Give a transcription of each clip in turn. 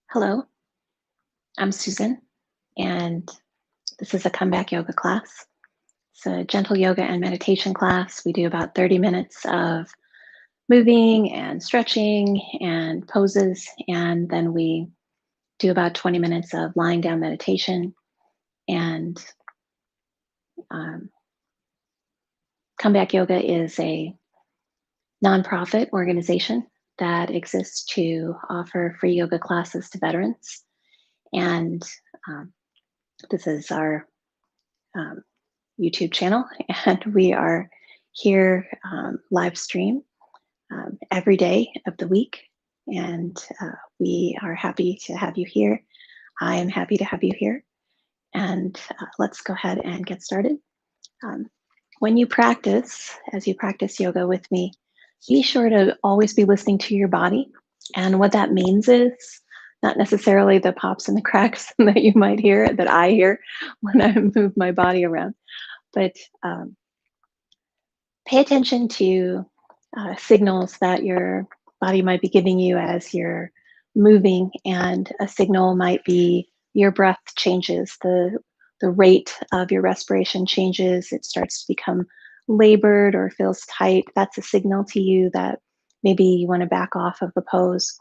Hello, I'm Susan, and this is a comeback yoga class. It's a gentle yoga and meditation class. We do about 30 minutes of moving and stretching and poses, and then we do about 20 minutes of lying down meditation. And um, Comeback Yoga is a nonprofit organization that exists to offer free yoga classes to veterans. And um, this is our um, YouTube channel, and we are here live stream every day of the week. And we are happy to have you here. I am happy to have you here. And let's go ahead and get started. Um, when you practice, as you practice yoga with me, be sure to always be listening to your body. And what that means is not necessarily the pops and the cracks that you might hear, that I hear when I move my body around, but pay attention to signals that your body might be giving you as you're moving, and a signal might be your breath changes, the rate of your respiration changes, it starts to become labored or feels tight. That's a signal to you that maybe you want to back off of the pose.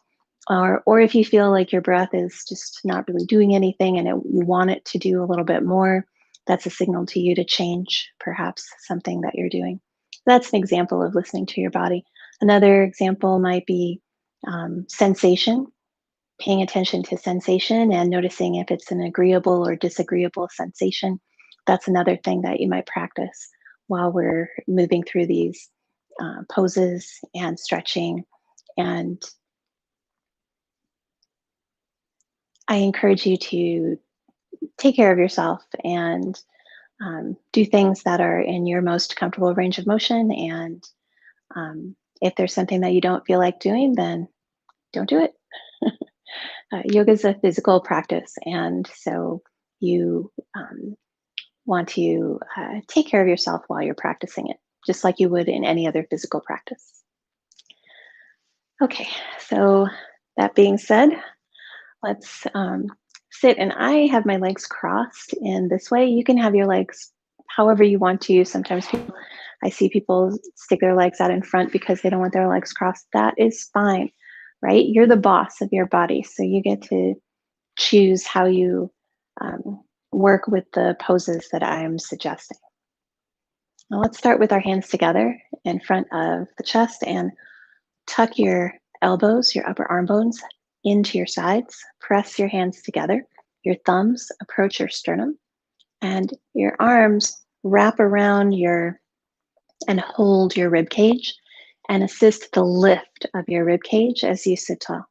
Or if you feel like your breath is just not really doing anything and you want it to do a little bit more, that's a signal to you to change perhaps something that you're doing. That's an example of listening to your body. Another example might be sensation, paying attention to sensation and noticing if it's an agreeable or disagreeable sensation. That's another thing that you might practice while we're moving through these poses and stretching. And I encourage you to take care of yourself and do things that are in your most comfortable range of motion. And if there's something that you don't feel like doing, then don't do it. Yoga is a physical practice, and so you want to take care of yourself while you're practicing it, just like you would in any other physical practice. Okay, so that being said, let's sit, and I have my legs crossed in this way. You can have your legs however you want to. Sometimes I see people stick their legs out in front because they don't want their legs crossed. That is fine, right? You're the boss of your body, so you get to choose how you um, work with the poses that I'm suggesting. Now let's start with our hands together in front of the chest and tuck your elbows, your upper arm bones, into your sides. Press your hands together. Your thumbs approach your sternum, and your arms wrap around your and hold your rib cage and assist the lift of your rib cage as you sit tall.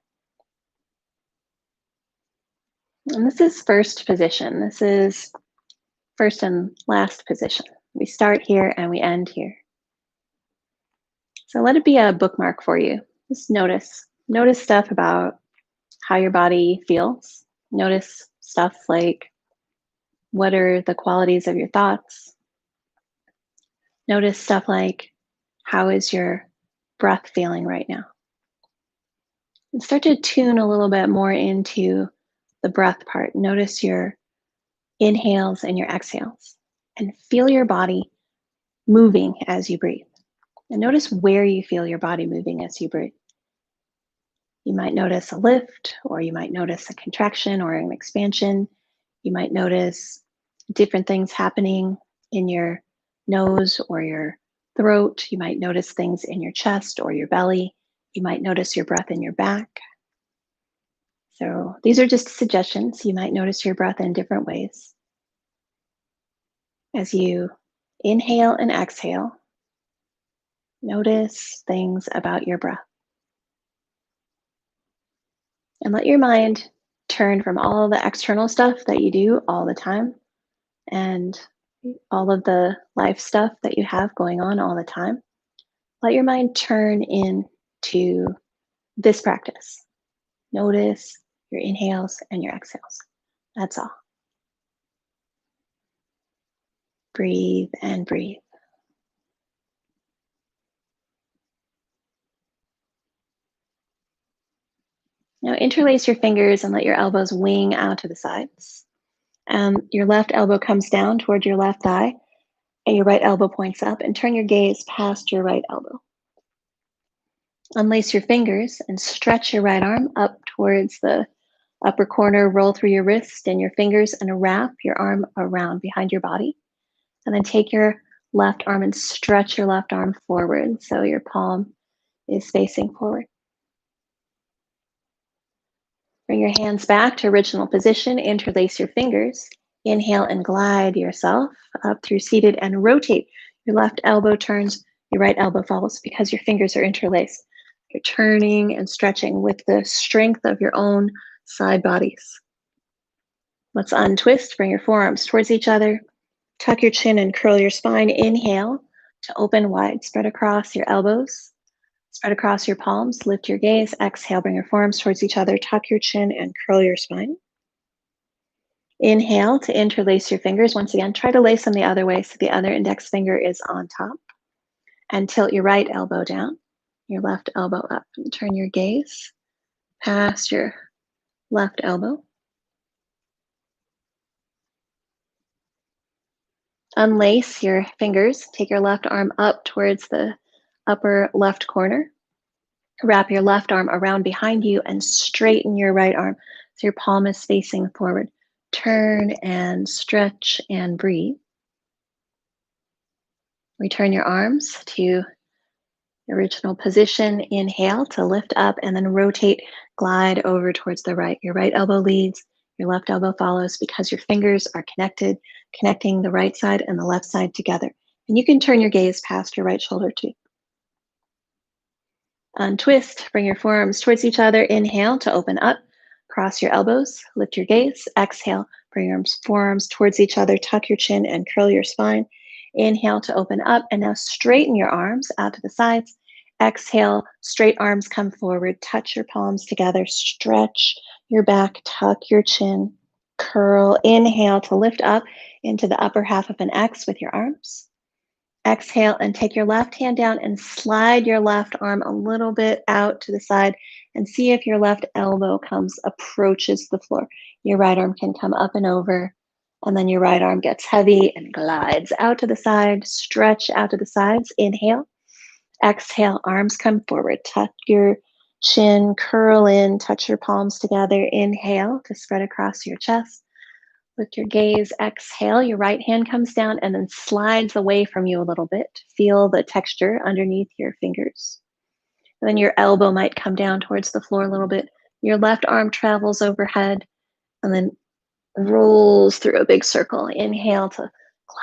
And this is first position. This is first and last position. We start here and we end here. So let it be a bookmark for you. Just notice. Notice stuff about how your body feels. Notice stuff like, what are the qualities of your thoughts? Notice stuff like, how is your breath feeling right now? And start to tune a little bit more into the breath part. Notice your inhales and your exhales, and feel your body moving as you breathe. And notice where you feel your body moving as you breathe. You might notice a lift, or you might notice a contraction or an expansion. You might notice different things happening in your nose or your throat. You might notice things in your chest or your belly. You might notice your breath in your back. So these are just suggestions. You might notice your breath in different ways. As you inhale and exhale, notice things about your breath. And let your mind turn from all the external stuff that you do all the time and all of the life stuff that you have going on all the time. Let your mind turn into this practice. Notice your inhales and your exhales. That's all. Breathe and breathe. Now interlace your fingers and let your elbows wing out to the sides. Your left elbow comes down toward your left thigh, and your right elbow points up, and turn your gaze past your right elbow. Unlace your fingers and stretch your right arm up towards the upper corner. Roll through your wrist and your fingers and wrap your arm around behind your body. And then take your left arm and stretch your left arm forward so your palm is facing forward. Bring your hands back to original position. Interlace your fingers. Inhale and glide yourself up through seated and rotate. Your left elbow turns, your right elbow follows because your fingers are interlaced. You're turning and stretching with the strength of your own side bodies. Let's untwist. Bring your forearms towards each other. Tuck your chin and curl your spine. Inhale to open wide. Spread across your elbows. Spread across your palms. Lift your gaze. Exhale. Bring your forearms towards each other. Tuck your chin and curl your spine. Inhale to interlace your fingers. Once again, try to lace them the other way so the other index finger is on top. And tilt your right elbow down, your left elbow up. And turn your gaze past your left elbow. Unlace your fingers. Take your left arm up towards the upper left corner. Wrap your left arm around behind you and straighten your right arm so your palm is facing forward. Turn and stretch and breathe. Return your arms to original position. Inhale to lift up and then rotate, glide over towards the right. Your right elbow leads, your left elbow follows because your fingers are connected, connecting the right side and the left side together. And you can turn your gaze past your right shoulder too. Untwist, bring your forearms towards each other. Inhale to open up, cross your elbows, lift your gaze. Exhale, bring your forearms towards each other, tuck your chin and curl your spine. Inhale to open up, and now straighten your arms out to the sides. Exhale, straight arms come forward, touch your palms together, stretch your back, tuck your chin, curl. Inhale to lift up into the upper half of an X with your arms. Exhale and take your left hand down and slide your left arm a little bit out to the side and see if your left elbow approaches the floor. Your right arm can come up and over, and then your right arm gets heavy and glides out to the side. Stretch out to the sides. Inhale. Exhale, arms come forward. Tuck your chin, curl in, touch your palms together. Inhale to spread across your chest. Lift your gaze, exhale, your right hand comes down and then slides away from you a little bit. Feel the texture underneath your fingers. And then your elbow might come down towards the floor a little bit. Your left arm travels overhead and then rolls through a big circle. Inhale to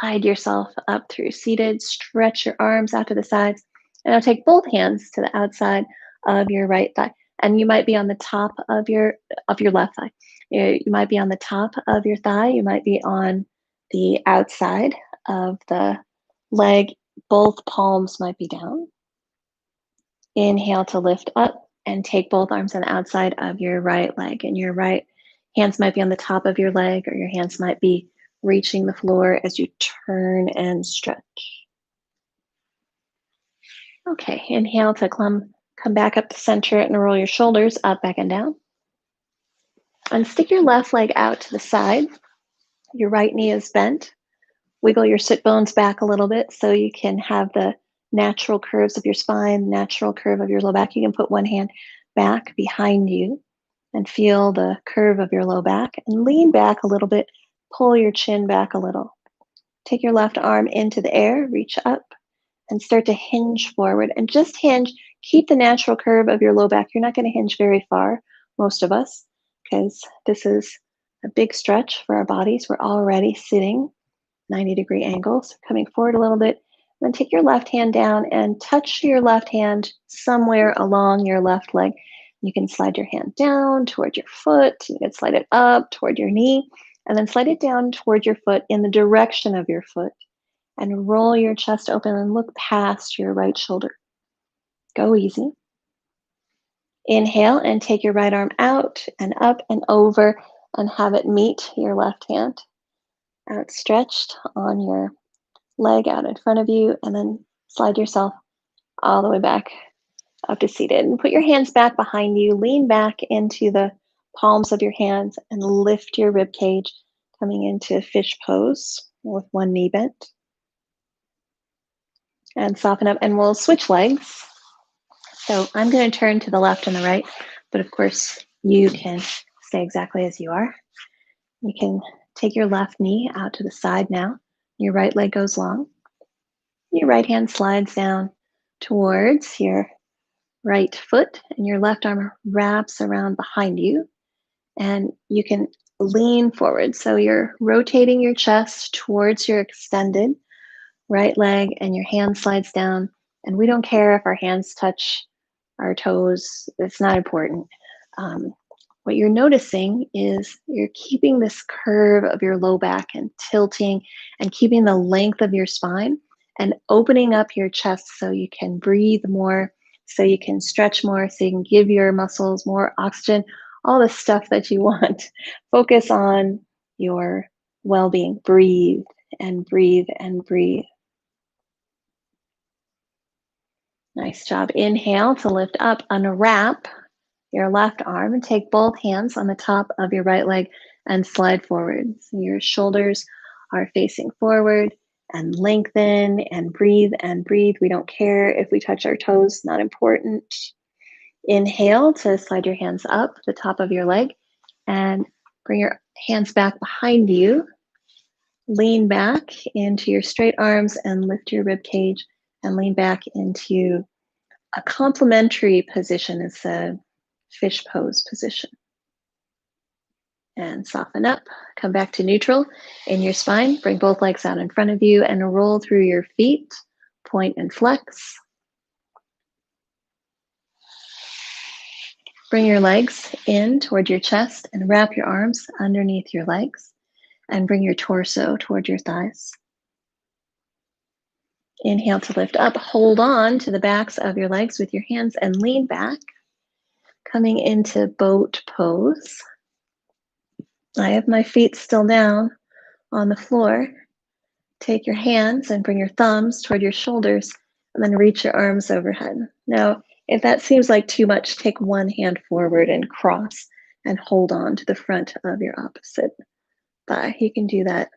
glide yourself up through seated. Stretch your arms out to the sides. And now take both hands to the outside of your right thigh. And you might be on the top of your left thigh. You might be on the top of your thigh. You might be on the outside of the leg. Both palms might be down. Inhale to lift up and take both arms on the outside of your right leg. And your right hands might be on the top of your leg, or your hands might be reaching the floor as you turn and stretch. Okay, inhale to come back up to center and roll your shoulders up, back, and down. And stick your left leg out to the side. Your right knee is bent. Wiggle your sit bones back a little bit so you can have the natural curves of your spine, natural curve of your low back. You can put one hand back behind you and feel the curve of your low back, and lean back a little bit. Pull your chin back a little. Take your left arm into the air, reach up, and start to hinge forward. And just hinge. Keep the natural curve of your low back. You're not going to hinge very far, most of us, because this is a big stretch for our bodies. We're already sitting 90-degree angles. Coming forward a little bit. Then take your left hand down and touch your left hand somewhere along your left leg. You can slide your hand down toward your foot. You can slide it up toward your knee, and then slide it down toward your foot in the direction of your foot. And roll your chest open and look past your right shoulder. Go easy. Inhale and take your right arm out and up and over and have it meet your left hand. Outstretched on your leg out in front of you, and then slide yourself all the way back up to seated. And put your hands back behind you. Lean back into the palms of your hands and lift your rib cage, coming into fish pose with one knee bent. And soften up, and we'll switch legs. So I'm going to turn to the left and the right, but of course you can stay exactly as you are. You can take your left knee out to the side now. Your right leg goes long. Your right hand slides down towards your right foot, and your left arm wraps around behind you. And you can lean forward. So you're rotating your chest towards your extended right leg, and your hand slides down. And we don't care if our hands touch our toes. It's not important. What you're noticing is you're keeping this curve of your low back and tilting and keeping the length of your spine and opening up your chest so you can breathe more, so you can stretch more, so you can give your muscles more oxygen, all the stuff that you want. Focus on your well-being. Breathe and breathe and breathe. Nice job. Inhale to lift up, unwrap your left arm and take both hands on the top of your right leg and slide forward. So your shoulders are facing forward, and lengthen and breathe and breathe. We don't care if we touch our toes, not important. Inhale to slide your hands up the top of your leg and bring your hands back behind you. Lean back into your straight arms and lift your rib cage and lean back into a complementary position. It's a fish pose position. And soften up. Come back to neutral in your spine. Bring both legs out in front of you and roll through your feet. Point and flex. Bring your legs in toward your chest and wrap your arms underneath your legs. And bring your torso toward your thighs. Inhale to lift up. Hold on to the backs of your legs with your hands and lean back. Coming into boat pose. I have my feet still down on the floor. Take your hands and bring your thumbs toward your shoulders and then reach your arms overhead. Now, if that seems like too much, take one hand forward and cross and hold on to the front of your opposite thigh. You can do that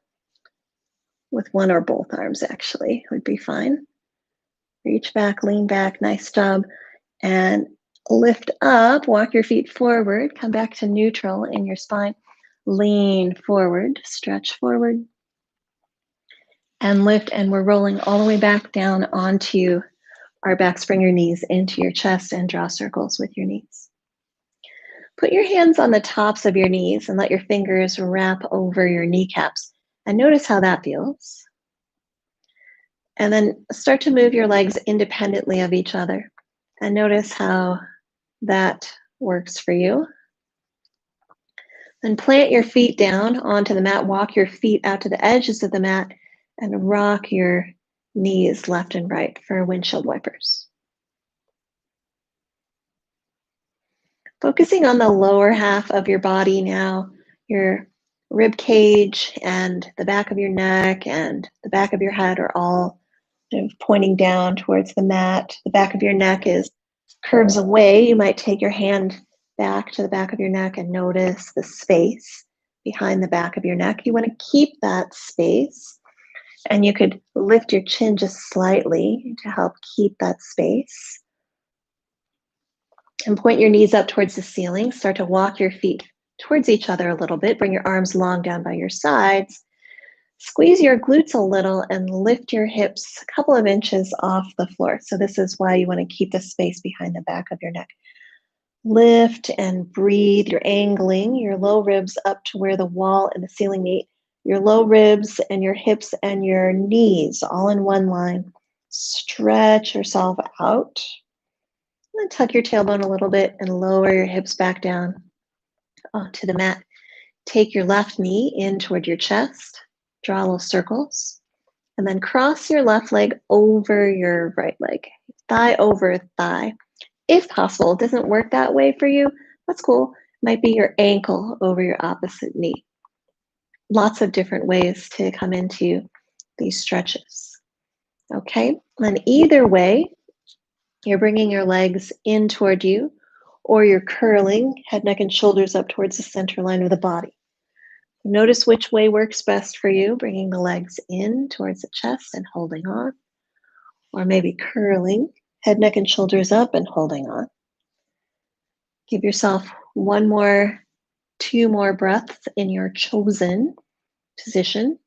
with one or both arms, actually, would be fine. Reach back, lean back, nice job. And lift up, walk your feet forward, come back to neutral in your spine. Lean forward, stretch forward, and lift, and we're rolling all the way back down onto our backs. Bring your knees into your chest and draw circles with your knees. Put your hands on the tops of your knees and let your fingers wrap over your kneecaps. And notice how that feels. And then start to move your legs independently of each other. And notice how that works for you. Then plant your feet down onto the mat. Walk your feet out to the edges of the mat and rock your knees left and right for windshield wipers. Focusing on the lower half of your body now, your rib cage and the back of your neck and the back of your head are all kind of pointing down towards the mat. The back of your neck is curves away. You might take your hand back to the back of your neck and notice the space behind the back of your neck. You want to keep that space, and you could lift your chin just slightly to help keep that space. And point your knees up towards the ceiling. Start to walk your feet towards each other a little bit. Bring your arms long down by your sides. Squeeze your glutes a little and lift your hips a couple of inches off the floor. So this is why you want to keep the space behind the back of your neck. Lift and breathe. You're angling your low ribs up to where the wall and the ceiling meet. Your low ribs and your hips and your knees all in one line. Stretch yourself out. And then tuck your tailbone a little bit and lower your hips back down onto the mat. Take your left knee in toward your chest. Draw little circles. And then cross your left leg over your right leg. Thigh over thigh. If possible, it doesn't work that way for you, that's cool. It might be your ankle over your opposite knee. Lots of different ways to come into these stretches. Okay, and either way, You're bringing your legs in toward you, or you're curling head, neck, and shoulders up towards the center line of the body. Notice which way works best for you, bringing the legs in towards the chest and holding on, or maybe curling head, neck, and shoulders up and holding on. Give yourself one more, two more breaths in your chosen position.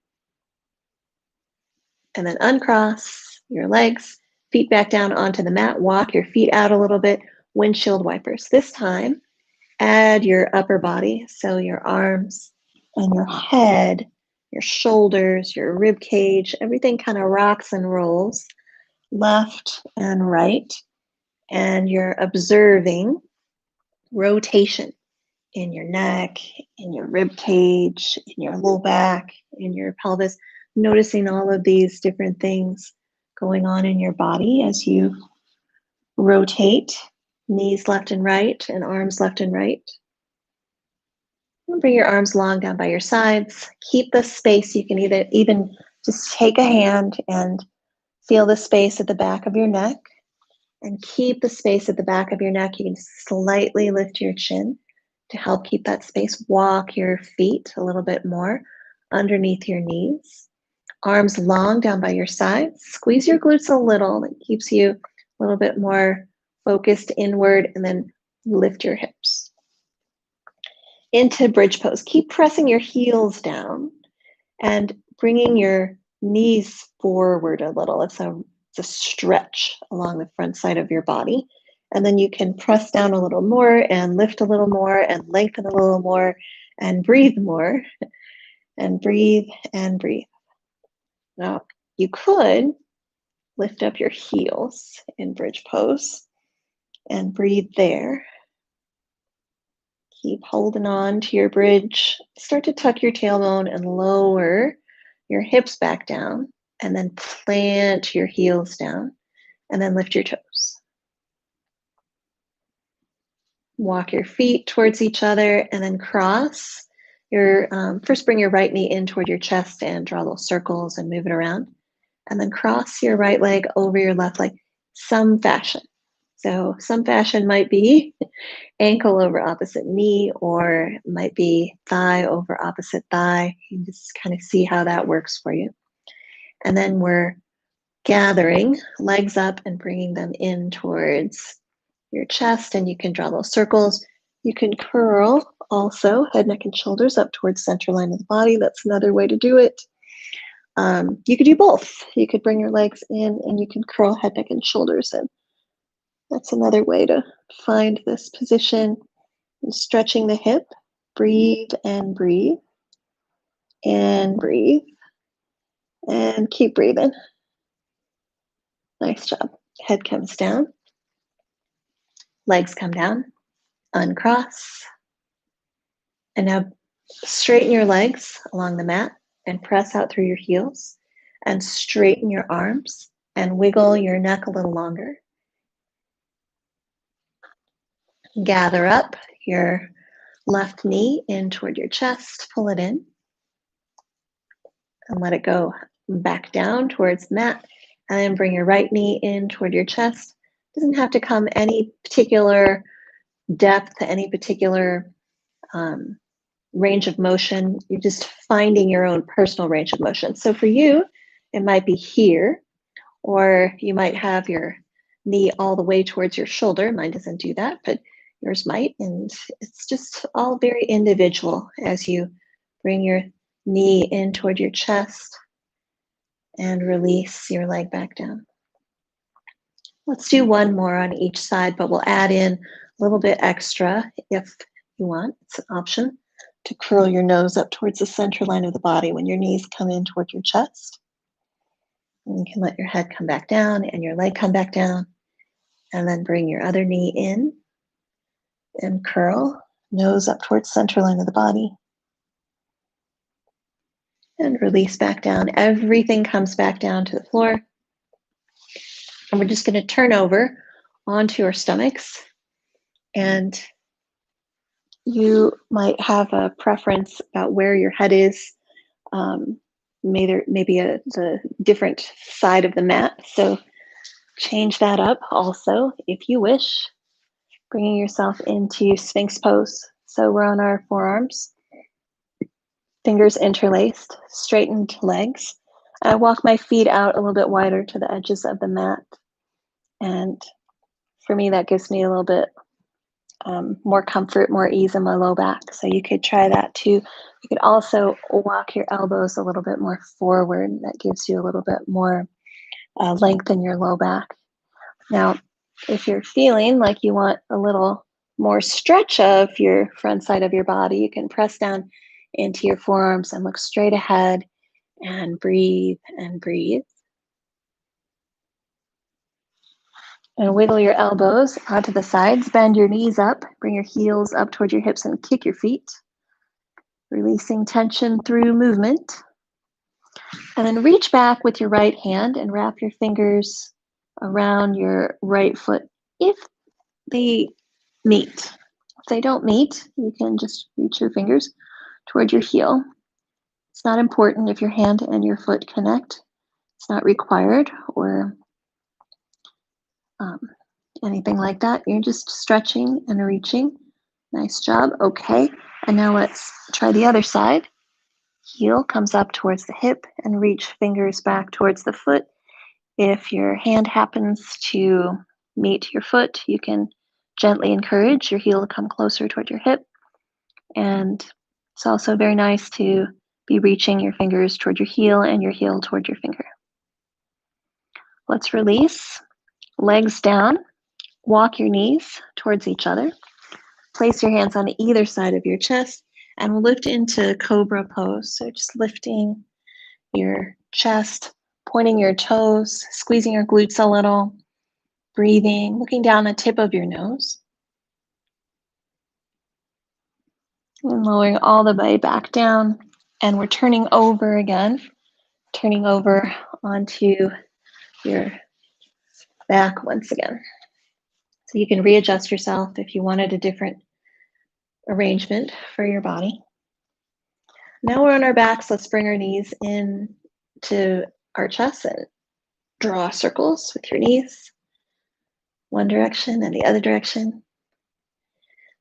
And then uncross your legs, feet back down onto the mat, walk your feet out a little bit, windshield wipers. This time, add your upper body, so your arms and your head, your shoulders, your rib cage, everything kind of rocks and rolls left and right. And you're observing rotation in your neck, in your rib cage, in your low back, in your pelvis, noticing all of these different things going on in your body as you rotate knees left and right and arms left and right. Bring your arms long down by your sides. Keep the space. You can even just take a hand and feel the space at the back of your neck and keep the space at the back of your neck. You can slightly lift your chin to help keep that space. Walk your feet a little bit more underneath your knees. Arms long down by your sides. Squeeze your glutes a little. That keeps you a little bit more focused inward, and then lift your hips. Into bridge pose. Keep pressing your heels down and bringing your knees forward a little. It's a stretch along the front side of your body. And then you can press down a little more and lift a little more and lengthen a little more and breathe more and breathe and breathe. Now, you could lift up your heels in bridge pose and breathe there. Keep holding on to your bridge. Start to tuck your tailbone and lower your hips back down, and then plant your heels down, and then lift your toes. Walk your feet towards each other, and then cross. First bring your right knee in toward your chest and draw little circles and move it around. And then cross your right leg over your left leg, some fashion. So some fashion might be ankle over opposite knee, or might be thigh over opposite thigh. You can just kind of see how that works for you. And then we're gathering legs up and bringing them in towards your chest, and you can draw little circles. You can curl also head, neck, and shoulders up towards center line of the body. That's another way to do it. You could do both. You could bring your legs in and you can curl head, neck, and shoulders in. That's another way to find this position. And stretching the hip. Breathe and breathe. And breathe. And keep breathing. Nice job. Head comes down. Legs come down. Uncross. And now straighten your legs along the mat and press out through your heels. And straighten your arms and wiggle your neck a little longer. Gather up your left knee in toward your chest. Pull it in. And let it go back down towards the mat. And then bring your right knee in toward your chest. Doesn't have to come any particular depth, any particular range of motion. You're just finding your own personal range of motion. So for you, it might be here, or you might have your knee all the way towards your shoulder. Mine doesn't do that, but yours might. And it's just all very individual as you bring your knee in toward your chest and release your leg back down. Let's do one more on each side, but we'll add in a little bit extra if you want. It's an option to curl your nose up towards the center line of the body when your knees come in toward your chest. And you can let your head come back down and your leg come back down, and then bring your other knee in and curl, nose up towards center line of the body. And release back down. Everything comes back down to the floor. And we're just going to turn over onto our stomachs. And you might have a preference about where your head is. Maybe the different side of the mat. So Change that up also if you wish, bringing yourself into Sphinx pose. So we're on our forearms, fingers interlaced, straightened legs. I walk my feet out a little bit wider to the edges of the mat. And for me, that gives me a little bit more comfort, more ease in my low back. So you could try that too. You could also walk your elbows a little bit more forward. That gives you a little bit more length in your low back. Now, if you're feeling like you want a little more stretch of your front side of your body, you can press down into your forearms and look straight ahead and breathe and breathe. And wiggle your elbows out to the sides, bend your knees up, bring your heels up towards your hips and kick your feet, releasing tension through movement. And then reach back with your right hand and wrap your fingers around your right foot if they meet. If they don't meet, you can just reach your fingers toward your heel. It's not important if your hand and your foot connect. It's not required or anything like that. You're just stretching and reaching. Nice job. Okay. And now let's try the other side. Heel comes up towards the hip and reach fingers back towards the foot. If your hand happens to meet your foot, you can gently encourage your heel to come closer toward your hip. And it's also very nice to be reaching your fingers toward your heel and your heel toward your finger. Let's release. Legs down. Walk your knees towards each other. Place your hands on either side of your chest and we'll lift into cobra pose. So just lifting your chest, pointing your toes, squeezing your glutes a little, breathing, looking down the tip of your nose. And lowering all the way back down. And we're turning over again, turning over onto your back once again. So you can readjust yourself if you wanted a different arrangement for your body. Now we're on our backs. Let's bring our knees in to our chest and draw circles with your knees. One direction and the other direction.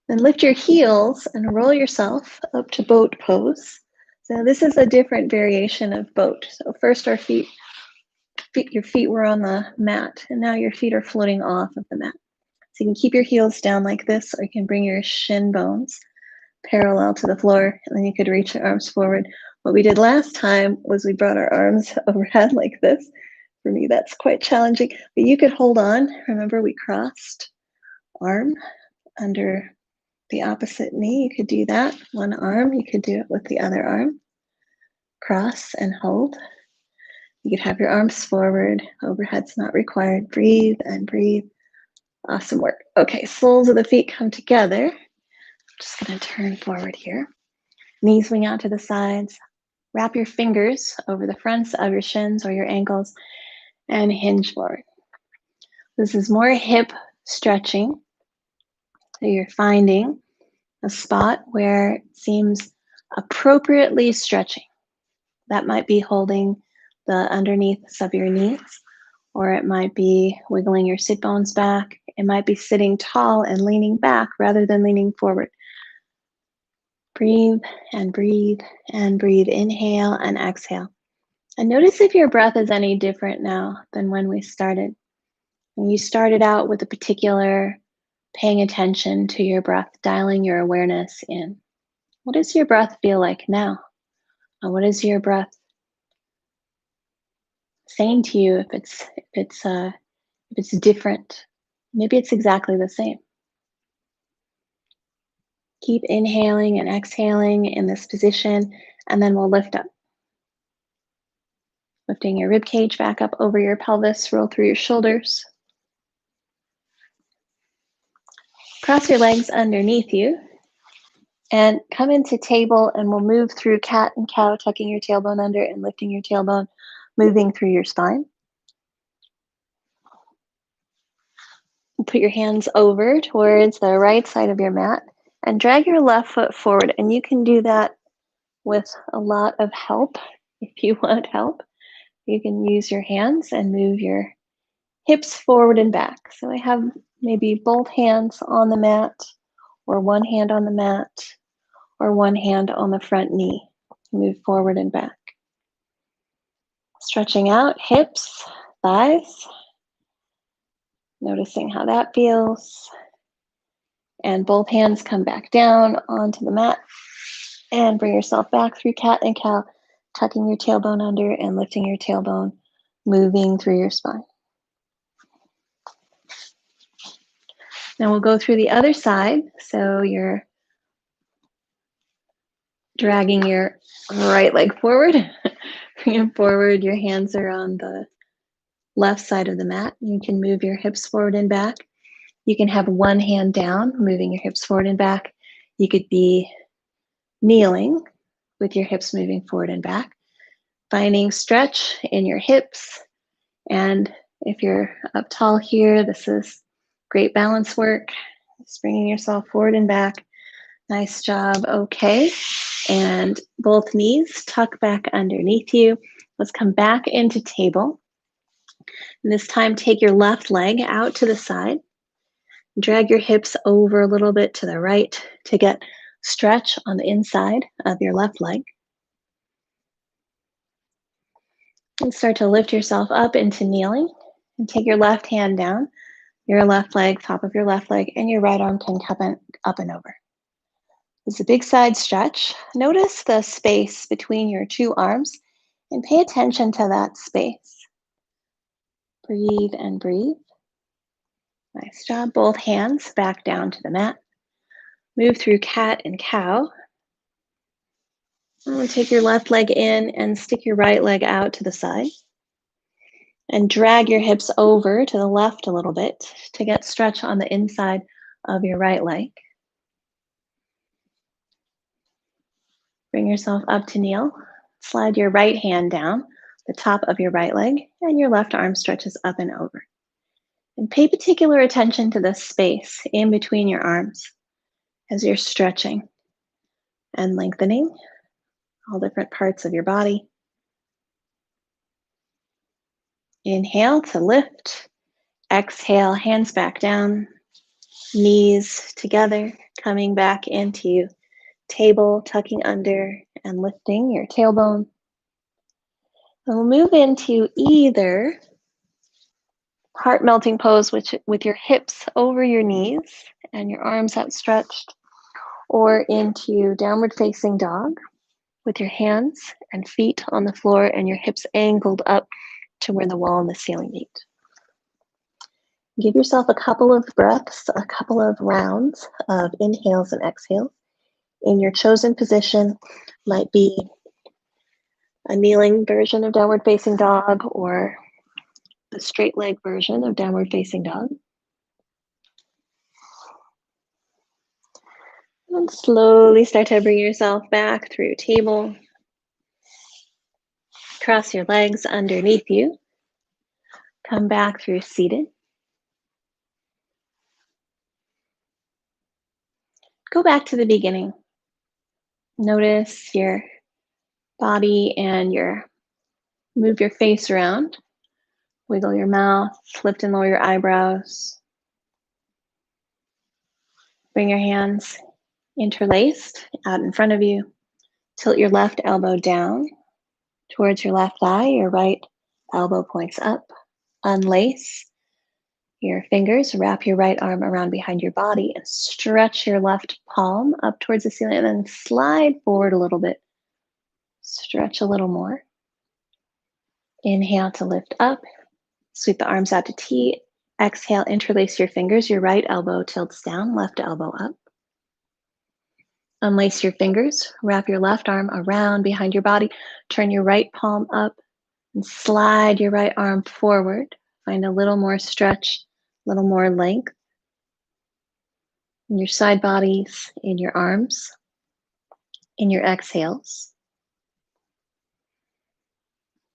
Then lift your heels and roll yourself up to boat pose. So this is a different variation of boat. So first our your feet were on the mat and now your feet are floating off of the mat. So you can keep your heels down like this or you can bring your shin bones parallel to the floor and then you could reach your arms forward. What we did last time was we brought our arms overhead like this. For me, that's quite challenging, but you could hold on. Remember, we crossed arm under the opposite knee. You could do that. One arm, you could do it with the other arm. Cross and hold. You could have your arms forward. Overhead's not required. Breathe and breathe. Awesome work. Okay, soles of the feet come together. Just gonna turn forward here. Knees wing out to the sides. Wrap your fingers over the fronts of your shins or your ankles and hinge forward. This is more hip stretching. So you're finding a spot where it seems appropriately stretching. That might be holding the underneaths of your knees, or it might be wiggling your sit bones back. It might be sitting tall and leaning back rather than leaning forward. Breathe and breathe and breathe. Inhale and exhale. And notice if your breath is any different now than when we started. When you started out with a particular paying attention to your breath, dialing your awareness in. What does your breath feel like now? And what is your breath saying to you if it's different? Maybe it's exactly the same. Keep inhaling and exhaling in this position, and then we'll lift up. Lifting your rib cage back up over your pelvis, roll through your shoulders. Cross your legs underneath you and come into table, and we'll move through cat and cow, tucking your tailbone under and lifting your tailbone, moving through your spine. Put your hands over towards the right side of your mat and drag your left foot forward. And you can do that with a lot of help. If you want help, you can use your hands and move your hips forward and back. So I have maybe both hands on the mat, or one hand on the mat, or one hand on the front knee. Move forward and back. Stretching out hips, thighs, noticing how that feels. And both hands come back down onto the mat and bring yourself back through cat and cow, tucking your tailbone under and lifting your tailbone, moving through your spine. Now we'll go through the other side. So you're dragging your right leg forward. Bring it forward. Your hands are on the left side of the mat. You can move your hips forward and back. You can have one hand down, moving your hips forward and back. You could be kneeling with your hips moving forward and back, finding stretch in your hips. And if you're up tall here, this is great balance work. Just bringing yourself forward and back. Nice job. Okay. And both knees tuck back underneath you. Let's come back into table. And this time, take your left leg out to the side. Drag your hips over a little bit to the right to get stretch on the inside of your left leg. And start to lift yourself up into kneeling. And take your left hand down, your left leg, top of your left leg, and your right arm can come up and over. It's a big side stretch. Notice the space between your two arms and pay attention to that space. Breathe and breathe. Nice job. Both hands back down to the mat. Move through cat and cow. And take your left leg in and stick your right leg out to the side. And drag your hips over to the left a little bit to get stretch on the inside of your right leg. Bring yourself up to kneel. Slide your right hand down the top of your right leg, and your left arm stretches up and over. And pay particular attention to the space in between your arms as you're stretching and lengthening all different parts of your body. Inhale to lift. Exhale, hands back down, knees together, coming back into table, tucking under and lifting your tailbone. And we'll move into either heart melting pose with your hips over your knees and your arms outstretched, or into downward facing dog with your hands and feet on the floor and your hips angled up to where the wall and the ceiling meet. Give yourself a couple of breaths, a couple of rounds of inhales and exhales. In your chosen position, might be a kneeling version of downward facing dog or the straight leg version of downward facing dog. And slowly start to bring yourself back through table. Cross your legs underneath you. Come back through seated. Go back to the beginning. Notice your body and move your face around. Wiggle your mouth, lift and lower your eyebrows. Bring your hands interlaced out in front of you. Tilt your left elbow down towards your left thigh. Your right elbow points up. Unlace your fingers. Wrap your right arm around behind your body and stretch your left palm up towards the ceiling and then slide forward a little bit. Stretch a little more. Inhale to lift up. Sweep the arms out to T. Exhale, interlace your fingers. Your right elbow tilts down, left elbow up. Unlace your fingers. Wrap your left arm around behind your body. Turn your right palm up and slide your right arm forward. Find a little more stretch, a little more length in your side bodies, in your arms, in your exhales.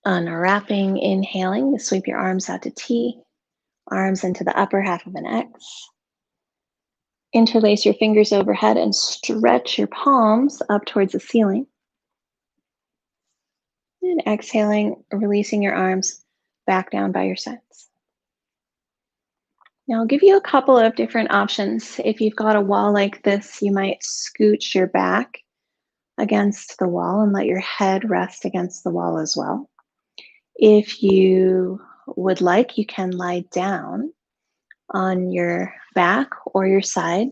Unwrapping, inhaling to sweep your arms out to T. Arms into the upper half of an X. Interlace your fingers overhead and stretch your palms up towards the ceiling. And exhaling, releasing your arms back down by your sides. Now, I'll give you a couple of different options. If you've got a wall like this, you might scooch your back against the wall and let your head rest against the wall as well. If you would like, you can lie down on your back or your side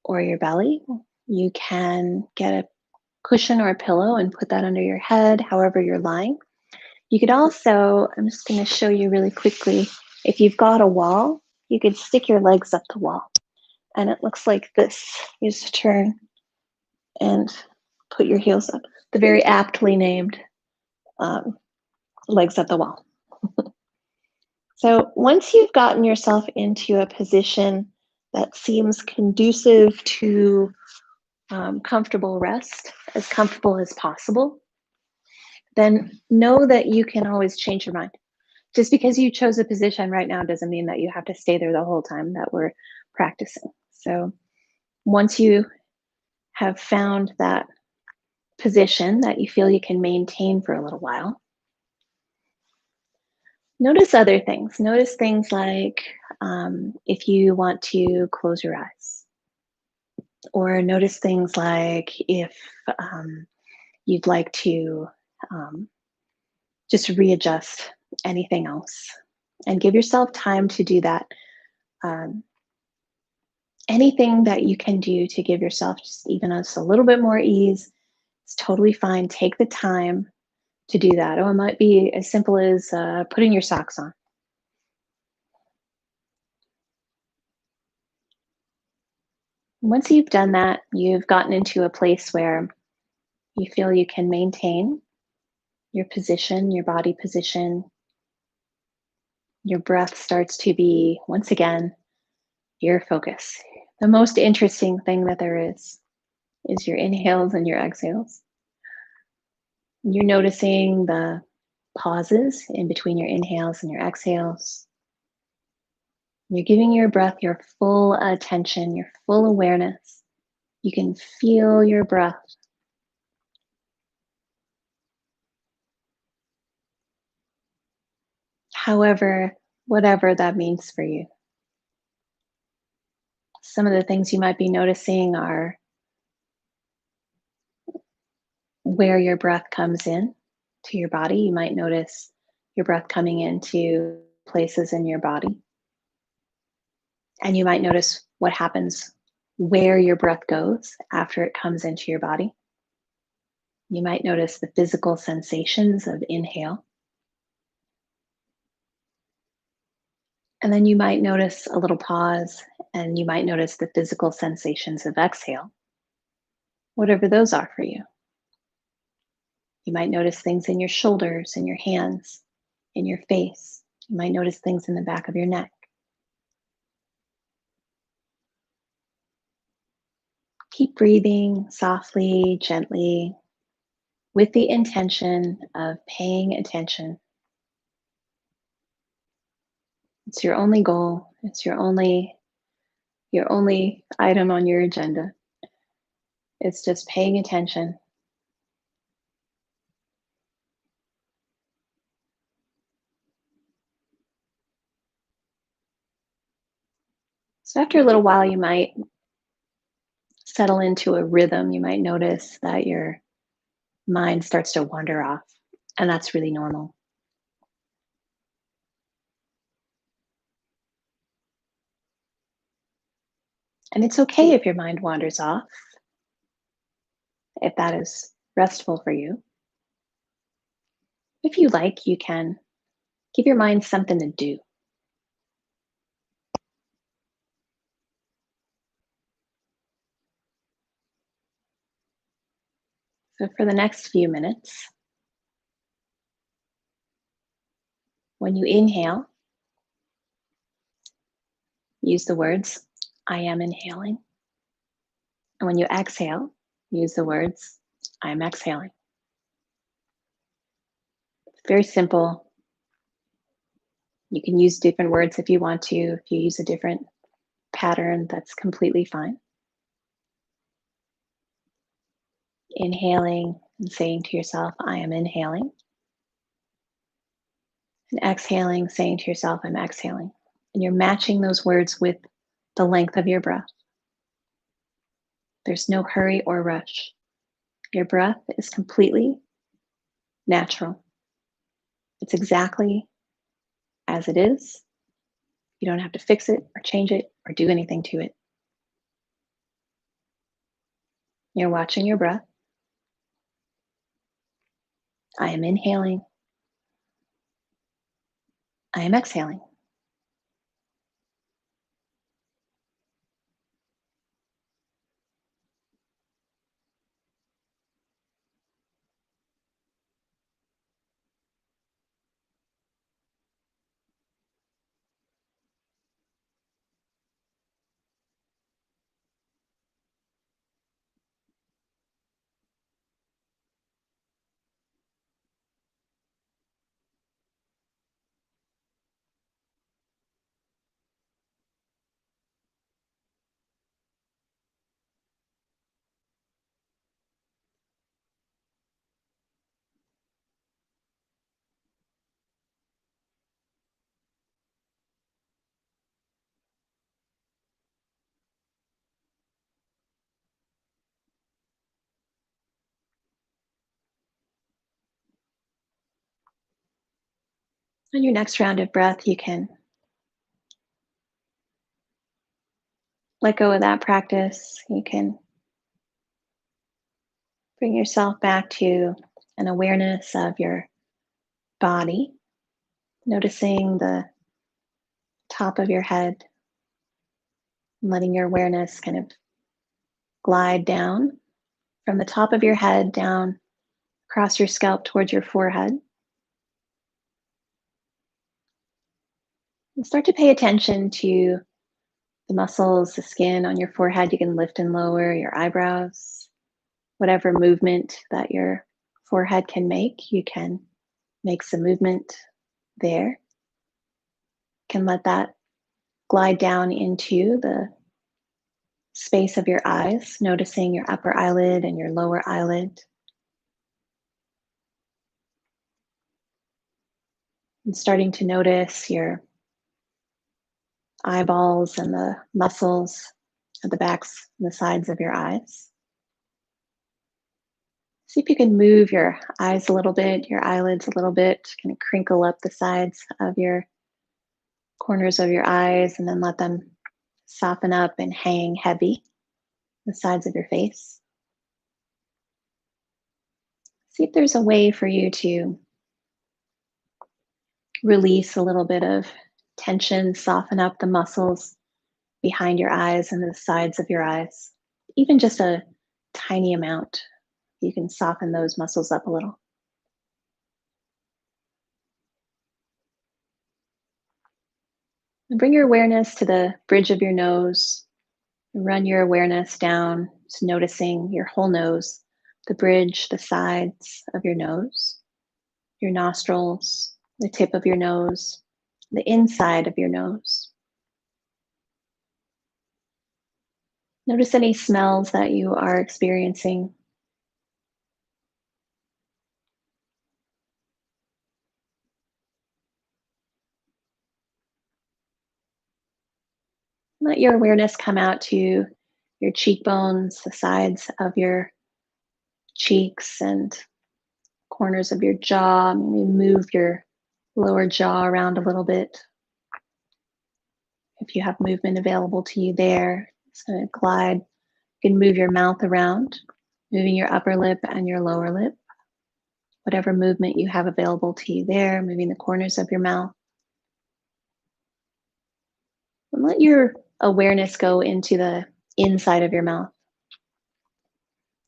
or your belly. You can get a cushion or a pillow and put that under your head, however you're lying. You could also, I'm just going to show you really quickly, if you've got a wall, you could stick your legs up the wall. And it looks like this. You just turn and put your heels up. The very aptly named legs up the wall. So once you've gotten yourself into a position that seems conducive to comfortable rest, as comfortable as possible, then know that you can always change your mind. Just because you chose a position right now doesn't mean that you have to stay there the whole time that we're practicing. So once you have found that position that you feel you can maintain for a little while, notice other things. Notice things like if you want to close your eyes, or notice things like if you'd like to just readjust anything else, and give yourself time to do that. Um, Anything that you can do to give yourself just even a little bit more ease, it's totally fine. Take the time to do that. Or it might be as simple as putting your socks on. Once you've done that, you've gotten into a place where you feel you can maintain your position, your body position. Your breath starts to be, once again, your focus. The most interesting thing that there is your inhales and your exhales. You're noticing the pauses in between your inhales and your exhales. You're giving your breath your full attention, your full awareness. You can feel your breath. However, whatever that means for you. Some of the things you might be noticing are where your breath comes in to your body. You might notice your breath coming into places in your body. And you might notice what happens where your breath goes after it comes into your body. You might notice the physical sensations of inhale. And then you might notice a little pause, and you might notice the physical sensations of exhale, whatever those are for you. You might notice things in your shoulders, in your hands, in your face. You might notice things in the back of your neck. Keep breathing softly, gently, with the intention of paying attention. It's your only goal. It's your only item on your agenda. It's just paying attention. So after a little while, you might settle into a rhythm. You might notice that your mind starts to wander off, and that's really normal. And it's okay if your mind wanders off, if that is restful for you. If you like, you can give your mind something to do. So for the next few minutes, when you inhale, use the words, I am inhaling. And when you exhale, use the words, I am exhaling. It's very simple. You can use different words if you want to. If you use a different pattern, that's completely fine. Inhaling and saying to yourself, I am inhaling. And exhaling, saying to yourself, I'm exhaling. And you're matching those words with the length of your breath. There's no hurry or rush. Your breath is completely natural. It's exactly as it is. You don't have to fix it or change it or do anything to it. You're watching your breath. I am inhaling. I am exhaling. On your next round of breath, you can let go of that practice. You can bring yourself back to an awareness of your body, noticing the top of your head, letting your awareness kind of glide down from the top of your head down across your scalp towards your forehead. And start to pay attention to the muscles, the skin on your forehead. You can lift and lower your eyebrows, whatever movement that your forehead can make, you can make some movement there. You can let that glide down into the space of your eyes, noticing your upper eyelid and your lower eyelid. And starting to notice your eyeballs and the muscles at the backs and the sides of your eyes. See if you can move your eyes a little bit, your eyelids a little bit, kind of crinkle up the sides of your corners of your eyes and then let them soften up and hang heavy on the sides of your face. See if there's a way for you to release a little bit of tension, soften up the muscles behind your eyes and the sides of your eyes. Even just a tiny amount, you can soften those muscles up a little. And bring your awareness to the bridge of your nose. Run your awareness down, just noticing your whole nose, the bridge, the sides of your nose, your nostrils, the tip of your nose, the inside of your nose. Notice any smells that you are experiencing. Let your awareness come out to your cheekbones, the sides of your cheeks, and corners of your jaw. Maybe move your lower jaw around a little bit. If you have movement available to you there, it's going to glide. You can move your mouth around, moving your upper lip and your lower lip. Whatever movement you have available to you there, moving the corners of your mouth. And let your awareness go into the inside of your mouth,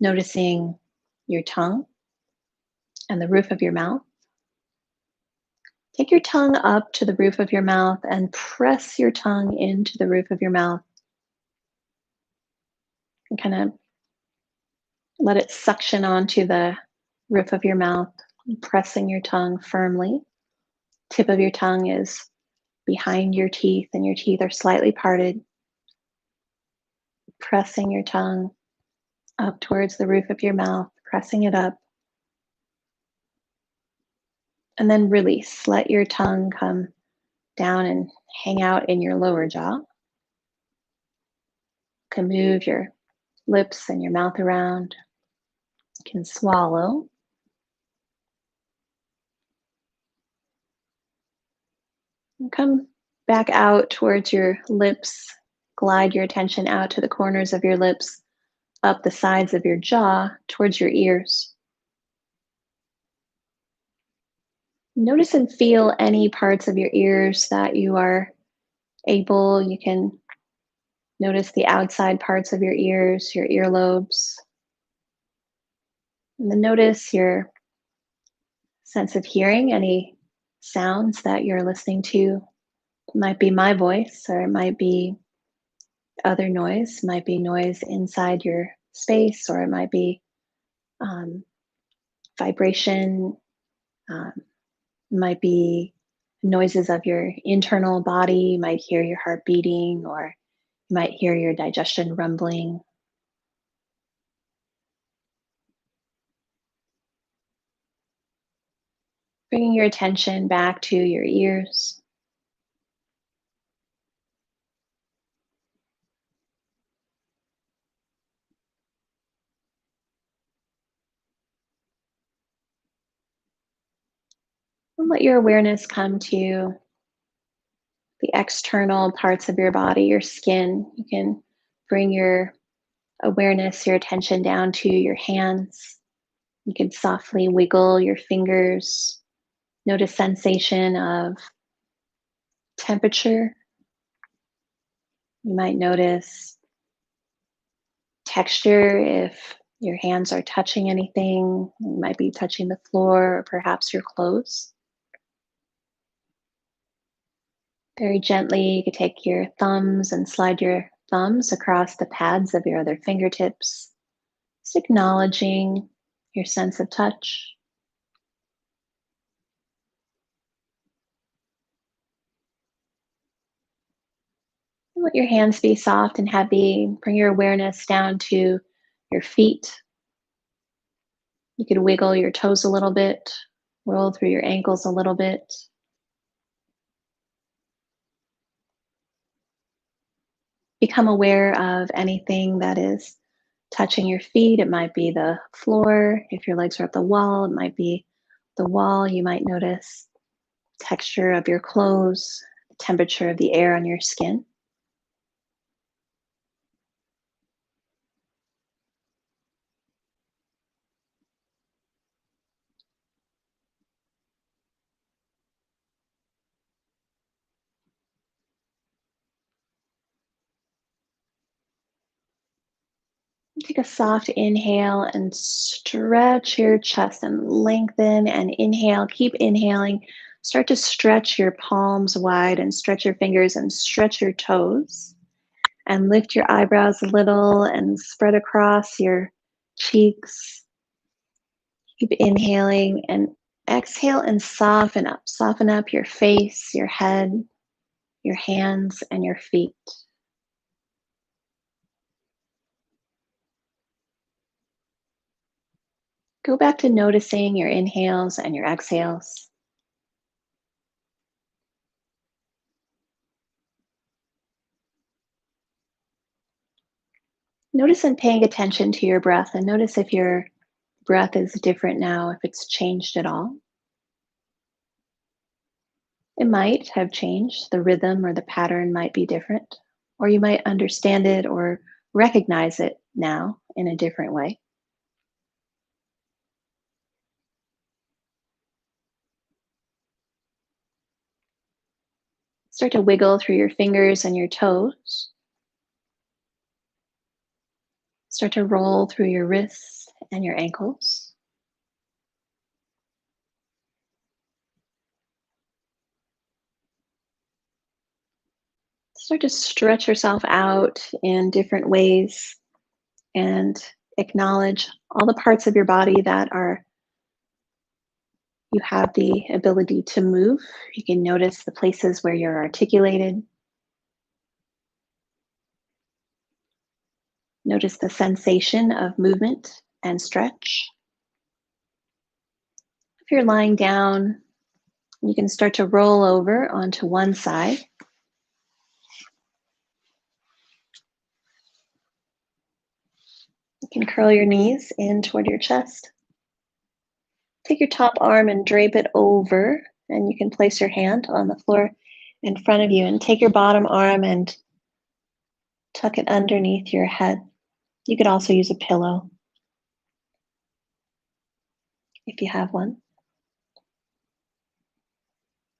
noticing your tongue and the roof of your mouth. Take your tongue up to the roof of your mouth and press your tongue into the roof of your mouth. And kind of let it suction onto the roof of your mouth, pressing your tongue firmly. Tip of your tongue is behind your teeth, and your teeth are slightly parted. Pressing your tongue up towards the roof of your mouth, pressing it up. And then release. Let your tongue come down and hang out in your lower jaw. You can move your lips and your mouth around. You can swallow. And come back out towards your lips. Glide your attention out to the corners of your lips, up the sides of your jaw, towards your ears. Notice and feel any parts of your ears that you are able. You can notice the outside parts of your ears, your earlobes. And then notice your sense of hearing, any sounds that you're listening to. It might be my voice, or it might be other noise, it might be noise inside your space, or it might be um, vibration, um, it might be noises of your internal body. You might hear your heart beating, or you might hear your digestion rumbling. Bringing your attention back to your ears. And let your awareness come to the external parts of your body, your skin. You can bring your awareness, your attention down to your hands. You can softly wiggle your fingers. Notice sensation of temperature. You might notice texture if your hands are touching anything. You might be touching the floor or perhaps your clothes. Very gently, you could take your thumbs and slide your thumbs across the pads of your other fingertips, just acknowledging your sense of touch. Let your hands be soft and heavy. Bring your awareness down to your feet. You could wiggle your toes a little bit, roll through your ankles a little bit. Become aware of anything that is touching your feet. It might be the floor. If your legs are up the wall, it might be the wall. You might notice texture of your clothes, the temperature of the air on your skin. Take a soft inhale and stretch your chest and lengthen and inhale. Keep inhaling. Start to stretch your palms wide and stretch your fingers and stretch your toes. And lift your eyebrows a little and spread across your cheeks. Keep inhaling and exhale and soften up. Soften up your face, your head, your hands, and your feet. Go back to noticing your inhales and your exhales. Notice and paying attention to your breath, and notice if your breath is different now, if it's changed at all. It might have changed. The rhythm or the pattern might be different, or you might understand it or recognize it now in a different way. Start to wiggle through your fingers and your toes. Start to roll through your wrists and your ankles. Start to stretch yourself out in different ways and acknowledge all the parts of your body that are you have the ability to move. You can notice the places where you're articulated. Notice the sensation of movement and stretch. If you're lying down, You can start to roll over onto one side. You can curl your knees in toward your chest. Take your top arm and drape it over, and you can place your hand on the floor in front of you and take your bottom arm and tuck it underneath your head. You could also use a pillow if you have one.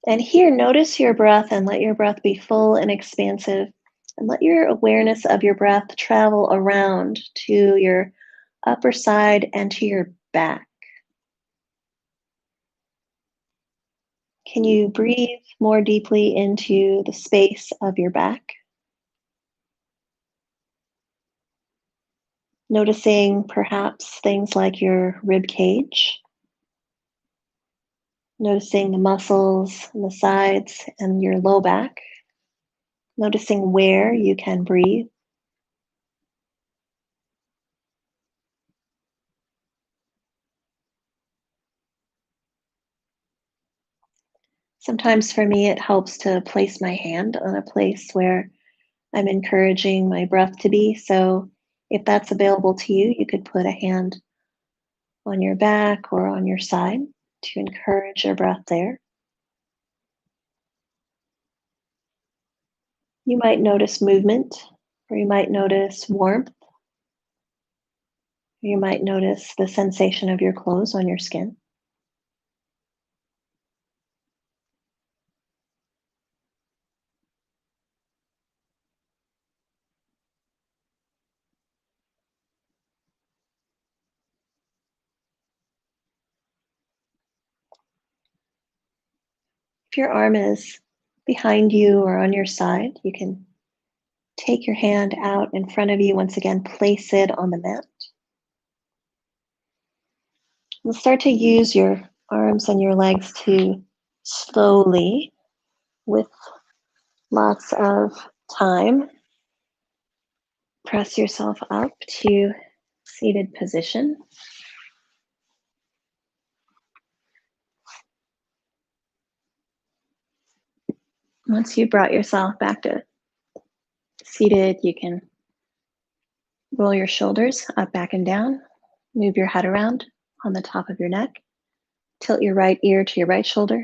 And here, notice your breath and let your breath be full and expansive. And let your awareness of your breath travel around to your upper side and to your back. Can you breathe more deeply into the space of your back? Noticing perhaps things like your rib cage. Noticing the muscles and the sides and your low back. Noticing where you can breathe. Sometimes for me, it helps to place my hand on a place where I'm encouraging my breath to be. So if that's available to you, you could put a hand on your back or on your side to encourage your breath there. You might notice movement, or you might notice warmth, or you might notice the sensation of your clothes on your skin. If your arm is behind you or on your side, you can take your hand out in front of you. Once again, place it on the mat. And start to use your arms and your legs to slowly, with lots of time, press yourself up to seated position. Once you brought yourself back to seated, you can roll your shoulders up, back, and down. Move your head around on the top of your neck. Tilt your right ear to your right shoulder.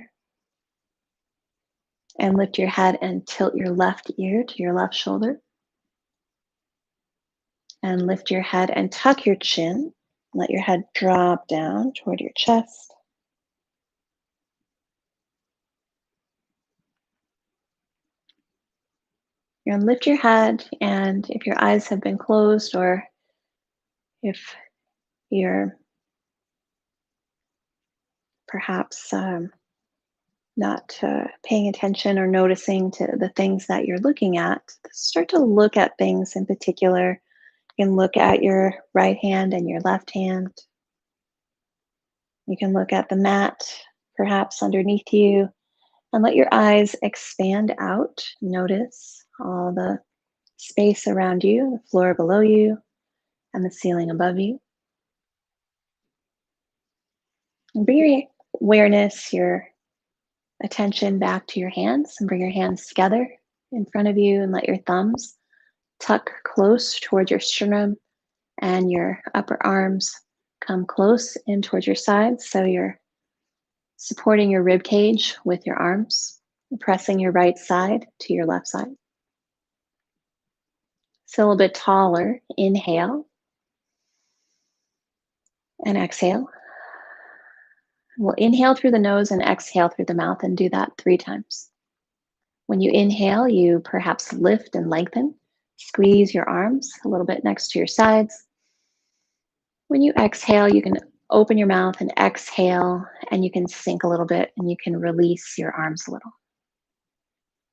And lift your head and tilt your left ear to your left shoulder. And lift your head and tuck your chin. Let your head drop down toward your chest. You're going to lift your head, and if your eyes have been closed or if you're perhaps not paying attention or noticing to the things that you're looking at, start to look at things in particular. You can look at your right hand and your left hand. You can look at the mat, perhaps underneath you, and let your eyes expand out. Notice all the space around you, the floor below you, and the ceiling above you. And bring your awareness, your attention back to your hands, and bring your hands together in front of you and let your thumbs tuck close towards your sternum and your upper arms come close in towards your sides. So you're supporting your rib cage with your arms, pressing your right side to your left side. So a little bit taller. Inhale and exhale. We'll inhale through the nose and exhale through the mouth, and do that 3 times. When you inhale, you perhaps lift and lengthen. Squeeze your arms a little bit next to your sides. When you exhale, you can open your mouth and exhale, and you can sink a little bit and you can release your arms a little.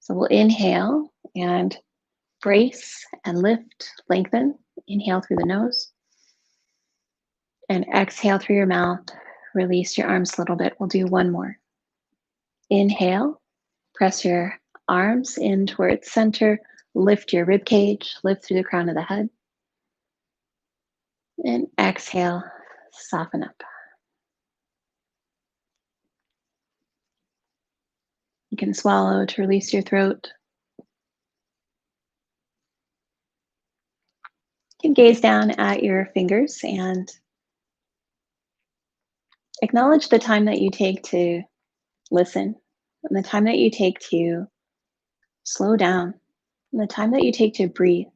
So we'll inhale and brace and lift, lengthen. Inhale through the nose and exhale through your mouth. Release your arms a little bit. We'll do one more. Inhale, press your arms in towards center, lift your rib cage, lift through the crown of the head. And exhale, soften up. You can swallow to release your throat. You can gaze down at your fingers and acknowledge the time that you take to listen, and the time that you take to slow down, and the time that you take to breathe.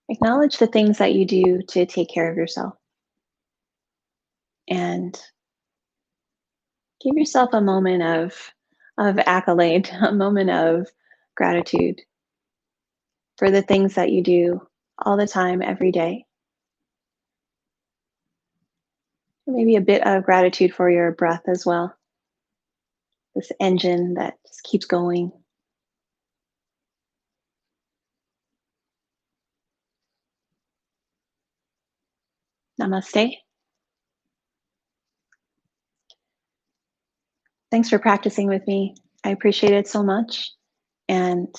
Acknowledge the things that you do to take care of yourself and give yourself a moment of accolade, a moment of gratitude for the things that you do all the time, every day. Maybe a bit of gratitude for your breath as well, this engine that just keeps going. Namaste. Thanks for practicing with me. I appreciate it so much. And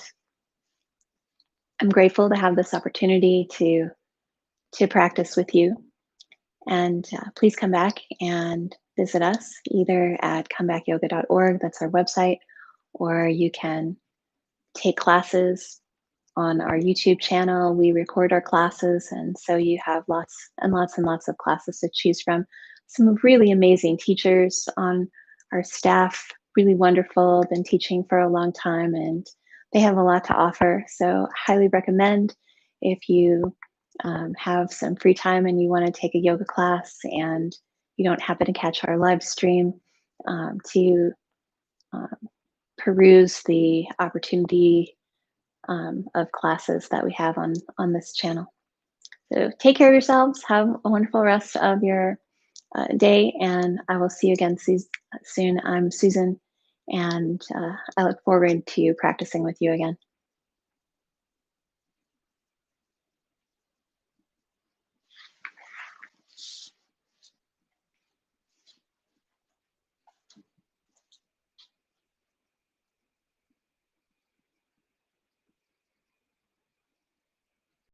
I'm grateful to have this opportunity to practice with you. And please come back and visit us either at comebackyoga.org, that's our website, or you can take classes on our YouTube channel. We record our classes, and so you have lots and lots and lots of classes to choose from. Some really amazing teachers on our staff, really wonderful, been teaching for a long time, and they have a lot to offer. So, highly recommend if you have some free time and you want to take a yoga class and you don't happen to catch our live stream, to um, peruse the opportunity of classes that we have on this channel. So take care of yourselves. Have a wonderful rest of your day, and I will see you again soon. I'm Susan, and I look forward to practicing with you again.